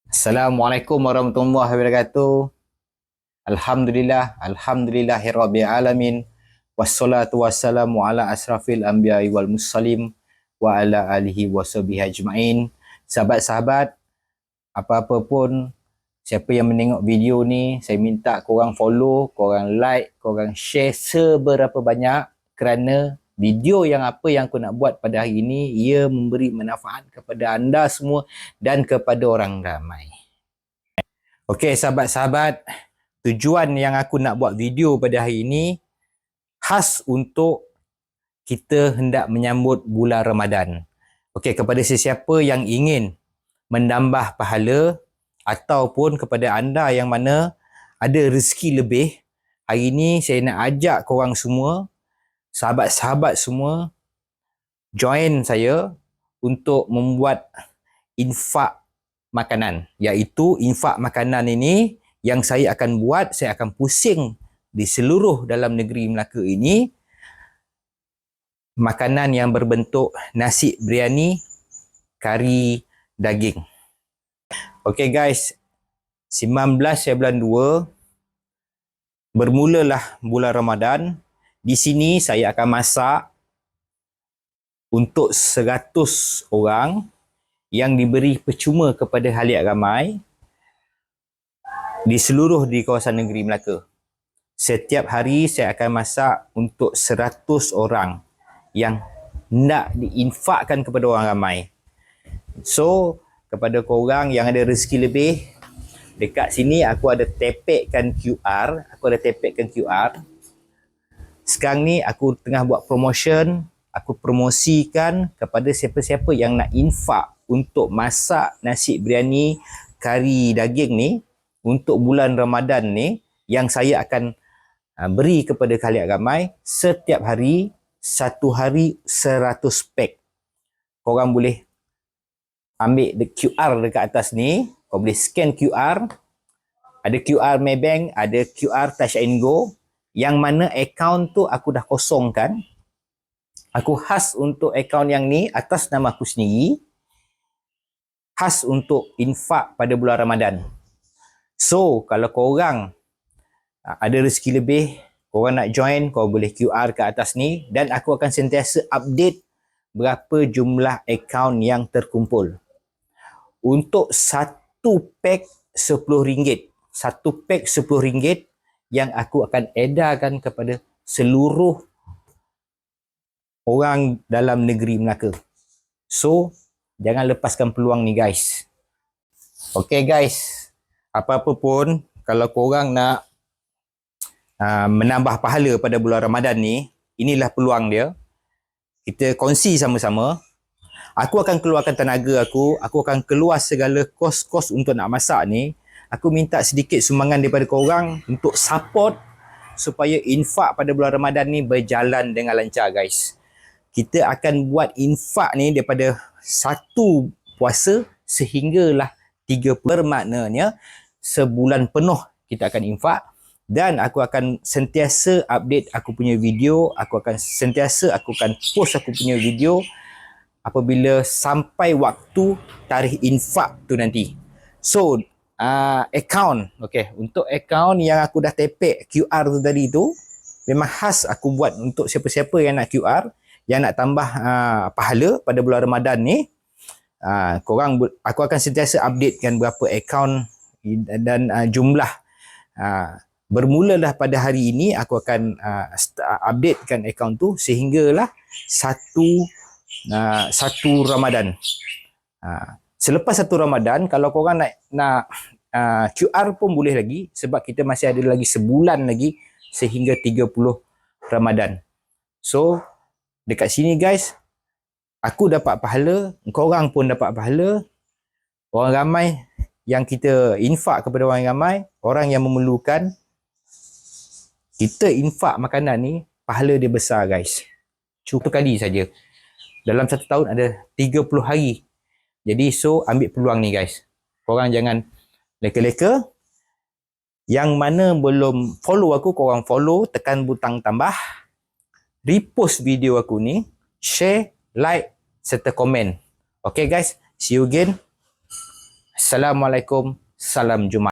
Assalamualaikum warahmatullahi wabarakatuh. Alhamdulillahirabbil alamin. Wassalatu wassalamu ala asrafil anbiya'i wal mursalin wa ala alihi washabihi ajmain. Sahabat-sahabat, apa-apa pun siapa yang menengok video ni, saya minta korang follow, korang like, korang share seberapa banyak kerana video yang apa yang aku nak buat pada hari ini ia memberi manfaat kepada anda semua dan kepada orang ramai. Okey sahabat-sahabat, tujuan yang aku nak buat video pada hari ini khas untuk kita hendak menyambut bulan Ramadan. Okey, kepada sesiapa yang ingin menambah pahala ataupun kepada anda yang mana ada rezeki lebih, hari ini saya nak ajak korang semua, sahabat-sahabat semua, join saya untuk membuat infak makanan, iaitu infak makanan ini yang saya akan buat, saya akan pusing di seluruh dalam negeri Melaka ini, makanan yang berbentuk nasi biryani, kari daging. Okey guys, 19 bulan 2 bermulalah bulan Ramadan. Di sini saya akan masak untuk 100 orang yang diberi percuma kepada haliak ramai di seluruh di kawasan negeri Melaka. Setiap hari saya akan masak untuk 100 orang yang nak diinfakkan kepada orang ramai. So, kepada korang yang ada rezeki lebih, dekat sini aku ada tepekkan QR. Sekarang ni aku tengah buat promotion. Aku promosikan kepada siapa-siapa yang nak infak untuk masak nasi biryani kari daging ni untuk bulan Ramadan ni, yang saya akan beri kepada kalian ramai setiap hari, satu hari 100 pack. Korang boleh ambil QR dekat atas ni, kau boleh scan QR, ada QR Maybank, ada QR Touch and Go, yang mana akaun tu aku dah kosongkan. Aku khas untuk akaun yang ni atas nama aku sendiri, khas untuk infak pada bulan Ramadan. So, kalau korang ada rezeki lebih, korang nak join, kau boleh QR ke atas ni dan aku akan sentiasa update berapa jumlah akaun yang terkumpul. Untuk satu pack RM10. Satu pack RM10 yang aku akan edarkan kepada seluruh orang dalam negeri Melaka. So, jangan lepaskan peluang ni guys. Okay guys, apa-apa pun, kalau korang nak menambah pahala pada bulan Ramadan ni, inilah peluang dia. Kita kongsi sama-sama. Aku akan keluarkan tenaga aku akan keluar segala kos-kos untuk nak masak ni. Aku minta sedikit sumbangan daripada korang untuk support supaya infak pada bulan Ramadan ni berjalan dengan lancar guys. Kita akan buat infak ni daripada satu puasa sehinggalah 30, bermaknanya sebulan penuh kita akan infak. Dan aku akan sentiasa update aku punya video, aku akan post aku punya video apabila sampai waktu tarikh infak tu nanti. So, account, okay, untuk account yang aku dah tepek QR tu tadi tu, memang khas aku buat untuk siapa-siapa yang nak QR, yang nak tambah pahala pada bulan Ramadan ni. Aku akan sentiasa updatekan berapa akaun dan jumlah. Bermulalah pada hari ini aku akan updatekan akaun tu sehinggalah satu Ramadan. Selepas satu Ramadan, kalau korang nak QR pun boleh lagi, sebab kita masih ada lagi sebulan lagi sehingga 30 Ramadan. So, dekat sini guys, aku dapat pahala, korang pun dapat pahala. Orang ramai yang kita infak kepada orang ramai, orang yang memerlukan, kita infak makanan ni, pahala dia besar guys. Cuba kali saja. Dalam satu tahun ada 30 hari. Jadi so, ambil peluang ni guys. Korang jangan leka-leka. Yang mana belum follow aku, korang follow, tekan butang tambah, repost video aku ni, share, like serta komen. Okay guys, see you again. Assalamualaikum. Salam Jumaat.